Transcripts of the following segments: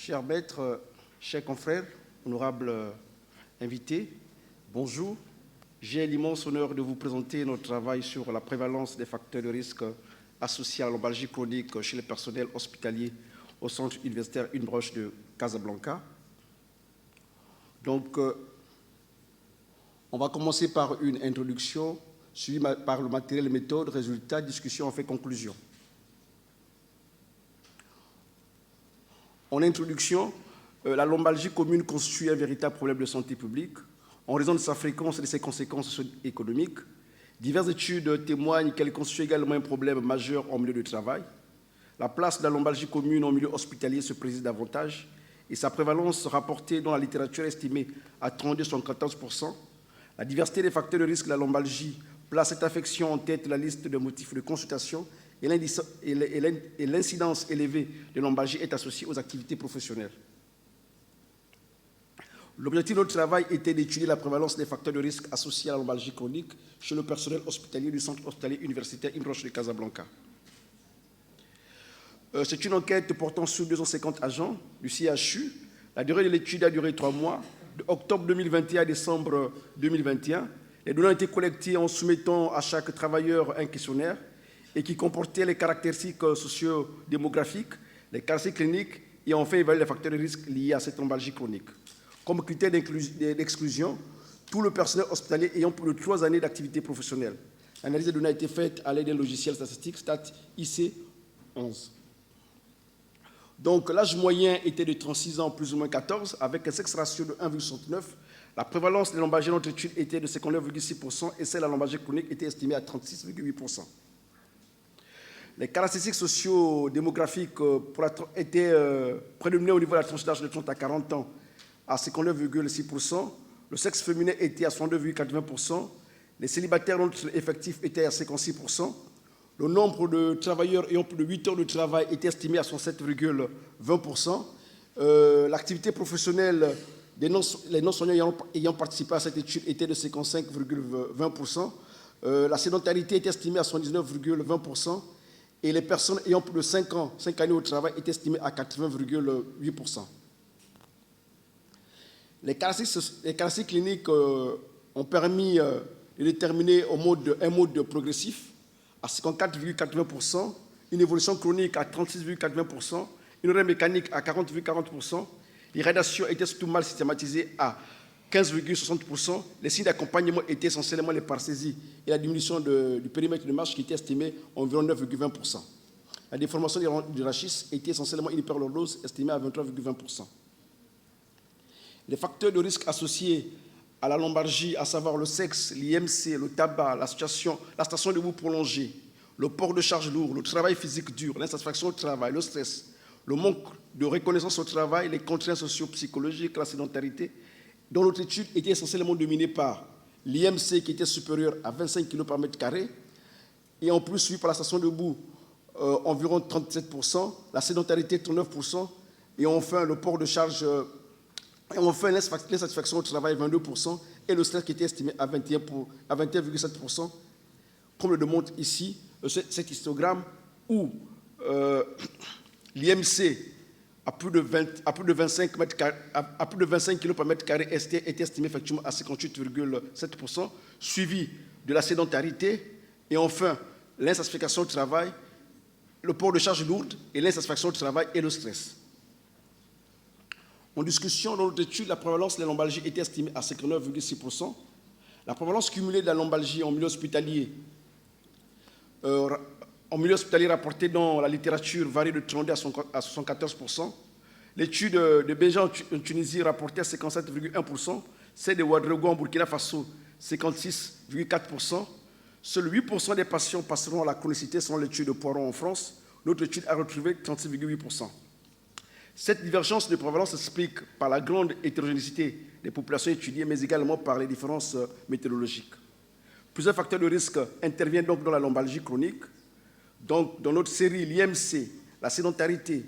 Chers maîtres, chers confrères, honorables invités, bonjour. J'ai l'immense honneur de vous présenter notre travail sur la prévalence des facteurs de risque associés à la lombalgie chronique chez les personnels hospitaliers au centre universitaire Une Broche de Casablanca. Donc, on va commencer par une introduction, suivie par le matériel et méthode, résultats, discussion, en fait conclusion. En introduction, la lombalgie commune constitue un véritable problème de santé publique en raison de sa fréquence et de ses conséquences économiques. Diverses études témoignent qu'elle constitue également un problème majeur en milieu de travail. La place de la lombalgie commune en milieu hospitalier se précise davantage et sa prévalence rapportée dans la littérature est estimée à 32,14%. La diversité des facteurs de risque de la lombalgie place cette affection en tête de la liste de motifs de consultation et l'incidence élevée de lombalgie est associée aux activités professionnelles. L'objectif de notre travail était d'étudier la prévalence des facteurs de risque associés à la lombalgie chronique chez le personnel hospitalier du centre hospitalier universitaire Une Broche de Casablanca. C'est une enquête portant sur 250 agents du CHU. La durée de l'étude a duré 3 mois, de octobre 2021 à décembre 2021. Les données ont été collectées en soumettant à chaque travailleur un questionnaire et qui comportait les caractéristiques socio-démographiques, les caractéristiques cliniques et enfin évaluer les facteurs de risque liés à cette lombalgie chronique. Comme critère d'exclusion, tout le personnel hospitalier ayant plus de 3 années d'activité professionnelle. L'analyse des données a été faite à l'aide d'un logiciel statistique, STAT IC11. Donc l'âge moyen était de 36 ans plus ou moins 14, avec un sexe ratio de 1,69. La prévalence des lombalgies dans notre étude était de 59,6% et celle de la lombalgie chronique était estimée à 36,8%. Les caractéristiques socio-démographiques étaient prédominantes au niveau de la tranche d'âge de 30 à 40 ans à 59,6%. Le sexe féminin était à 62,80%. Les célibataires non effectifs étaient à 56%. Le nombre de travailleurs ayant plus de 8 heures de travail était estimé à 67,20%. L'activité professionnelle des non-soignants ayant participé à cette étude était de 55,20%. La sédentarité était estimée à 79,20%. Et les personnes ayant plus de 5 années au travail étaient estimées à 80,8%. Les caractéristiques cliniques ont permis de déterminer un mode progressif à 54,80%, une évolution chronique à 36,80%, une raie mécanique à 40,40%. L'irradiation était surtout mal systématisée à 15,60%. Les signes d'accompagnement étaient essentiellement les paracésies et la diminution du périmètre de marche qui était estimée à environ 9,20%. La déformation du rachis était essentiellement une hyperlordose estimée à 23,20%. Les facteurs de risque associés à la lombalgie, à savoir le sexe, l'IMC, le tabac, la station debout prolongée, le port de charge lourde, le travail physique dur, l'insatisfaction au travail, le stress, le manque de reconnaissance au travail, les contraintes socio-psychologiques, la sédentarité, dont notre étude était essentiellement dominée par l'IMC qui était supérieur à 25 kg par mètre carré, et en plus suivi par la station debout environ 37%, la sédentarité 39%, et enfin le port de charge, et enfin l'insatisfaction au travail 22%, et le stress qui était estimé à 21,7%, comme le démontre ici cet histogramme où l'IMC à plus de 25 kg par mètre carré était estimé effectivement à 58,7%, suivi de la sédentarité et enfin l'insatisfaction au travail, le port de charge lourde et l'insatisfaction au travail et le stress. En discussion, dans notre étude, la prévalence de la lombalgie était estimée à 59,6%. La prévalence cumulée de la lombalgie en milieu hospitalier rapportée dans la littérature varie de 32 à 74%. L'étude de Béja en Tunisie rapportait 57,1%, celle de Ouedraogo en Burkina Faso 56,4%. Seuls 8% des patients passeront à la chronicité selon l'étude de Poiron en France. Notre étude a retrouvé 36,8%. Cette divergence de prévalence s'explique par la grande hétérogénéité des populations étudiées, mais également par les différences météorologiques. Plusieurs facteurs de risque interviennent donc dans la lombalgie chronique. Donc, dans notre série, l'IMC, la sédentarité,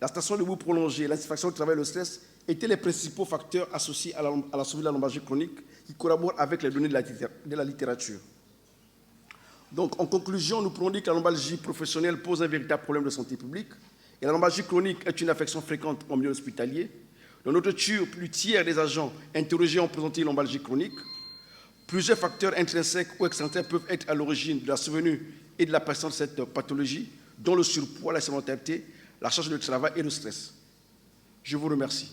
la station debout prolongée, l'insatisfaction au travail et le stress étaient les principaux facteurs associés à la survie de la lombalgie chronique qui collaborent avec les données de la littérature. Donc, en conclusion, nous pouvons dire que la lombalgie professionnelle pose un véritable problème de santé publique Et la lombalgie chronique est une affection fréquente en milieu hospitalier. Dans notre étude, plus du tiers des agents interrogés ont présenté une lombalgie chronique. Plusieurs facteurs intrinsèques ou extrinsèques peuvent être à l'origine de la survenue et de l'apparition de cette pathologie, dont le surpoids, la sédentarité, la charge de travail et le stress. Je vous remercie.